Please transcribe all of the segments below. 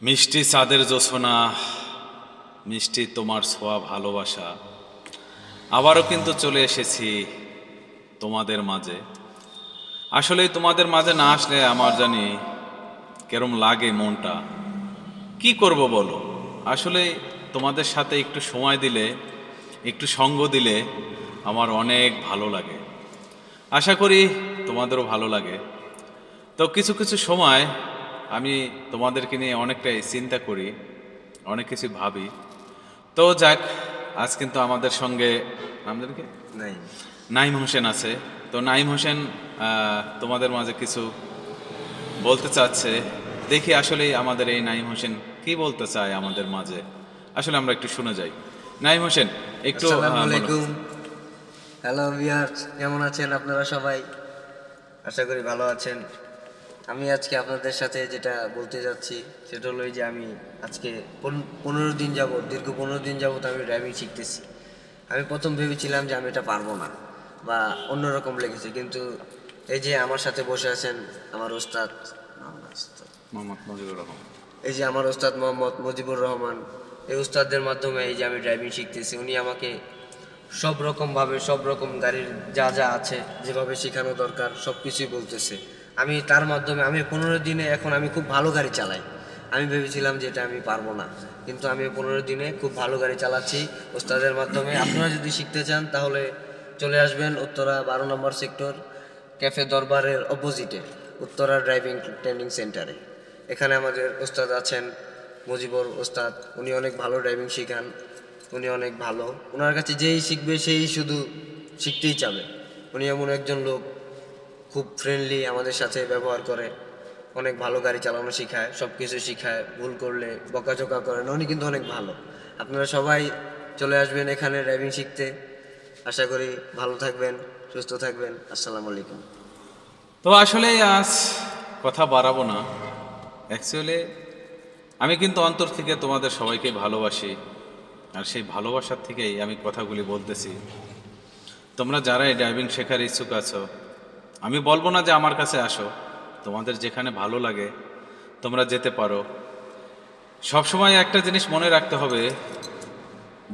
মিষ্টি চাঁদের জোছনা, মিষ্টি তোমার ছোঁয়া ভালোবাসা, আবারও কিন্তু চলে এসেছি তোমাদের মাঝে। আসলেই তোমাদের মাঝে না আসলে আমার জানি কেরম লাগে মনটা। কি করব বলো, আসলে তোমাদের সাথে একটু সময় দিলে, একটু সঙ্গ দিলে আমার অনেক ভালো লাগে। আশা করি তোমাদেরও ভালো লাগে। তো কিছু কিছু সময় আমি তোমাদেরকে নিয়ে অনেকটাই চিন্তা করি, অনেক কিছু ভাবি। তো যাক, আজ কিন্তু আমাদের সঙ্গে আমাদেরকে নাই নাইম হোসেন আছে। তো নাইম হোসেন তোমাদের মাঝে কিছু বলতে চাচ্ছে। দেখি আসলে আমাদের এই নাইম হোসেন কি বলতে চায় আমাদের মাঝে। আসলে আমরা একটু শুনে যাই। নাইম হোসেন একটু আসসালামু বলো। আলাইকুম। হ্যালো ভিউয়ার্স, কেমন আছেন আপনারা সবাই? আশা করি ভালো আছেন। আমি আজকে আপনাদের সাথে যেটা বলতে যাচ্ছি সেটা হলো যে আমি আজকে 15 দিন যাবত, দীর্ঘ 15 দিন যাবত আমি ড্রাইভিং শিখতেছি। আমি প্রথম ভেবেছিলাম যে আমি এটা পারবো না বা অন্যরকম লেগেছে, কিন্তু এই যে আমার সাথে বসে আছেন আমার ওস্তাদ, মোহাম্মদ মুজিবুর রহমান। এই যে আমার ওস্তাদ মোহাম্মদ মুজিবুর রহমান, এই ওস্তাদদের মাধ্যমে এই যে আমি ড্রাইভিং শিখতেছি। উনি আমাকে সব রকমভাবে, সব রকম গাড়ির যা যা আছে, যেভাবে শেখানো দরকার সব কিছুই বলতেছে। আমি তার মাধ্যমে আমি 15 দিনে এখন আমি খুব ভালো গাড়ি চালাই। আমি ভেবেছিলাম যে এটা আমি পারবো না, কিন্তু আমি 15 দিনে খুব ভালো গাড়ি চালাচ্ছি ওস্তাদের মাধ্যমে। আপনারা যদি শিখতে চান তাহলে চলে আসবেন উত্তরা 12 নম্বর সেক্টর, ক্যাফে দরবারের অপোজিটে উত্তরা ড্রাইভিং ট্রেনিং সেন্টারে। এখানে আমাদের ওস্তাদ আছেন মুজিবুর ওস্তাদ। উনি অনেক ভালো ড্রাইভিং শেখান, উনি অনেক ভালো। ওনার কাছে যেই শিখবে সেই শুধু শিখতেই চাবে। উনি এমন একজন লোক, খুব ফ্রেন্ডলি, আমাদের সাথে ব্যবহার করে, অনেক ভালো গাড়ি চালানো শেখায়, সব কিছু শেখায়। ভুল করলে বকাঝকা করেন, উনি কিন্তু অনেক ভালো। আপনারা সবাই চলে আসবেন এখানে ড্রাইভিং শিখতে। আশা করি ভালো থাকবেন, সুস্থ থাকবেন। আসসালামু আলাইকুম। তো আসলে আজ কথা বাড়াবো না। অ্যাকচুয়ালি আমি কিন্তু অন্তর থেকে তোমাদের সবাইকে ভালোবাসি, আর সেই ভালোবাসার থেকেই আমি কথাগুলি বলতেছি। তোমরা যারা এই ড্রাইভিং শেখার ইচ্ছুক আছো, আমি বলবো না যে আমার কাছে আসো, তোমাদের যেখানে ভালো লাগে তোমরা যেতে পারো। সবসময় একটা জিনিস মনে রাখতে হবে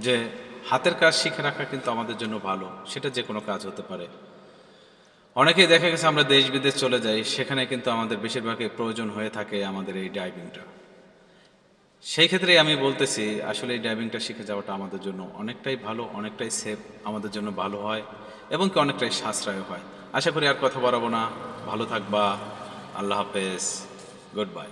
যে হাতের কাজ শিখে রাখা কিন্তু আমাদের জন্য ভালো, সেটা যে কোনো কাজ হতে পারে। অনেকেই দেখা গেছে আমরা দেশ বিদেশ চলে যাই, সেখানে কিন্তু আমাদের বেশিরভাগই প্রয়োজন হয়ে থাকে আমাদের এই ড্রাইভিংটা। সেই ক্ষেত্রে আমি বলতেছি আসলে এই ড্রাইভিংটা শিখে যাওয়াটা আমাদের জন্য অনেকটাই ভালো, অনেকটাই সেফ, আমাদের জন্য ভালো হয় এবং কি অনেকটাই সাশ্রয় হয়। আশা করি আর কথা বাড়াবো না। ভালো থাকবা। আল্লাহ হাফেজ। Good bye.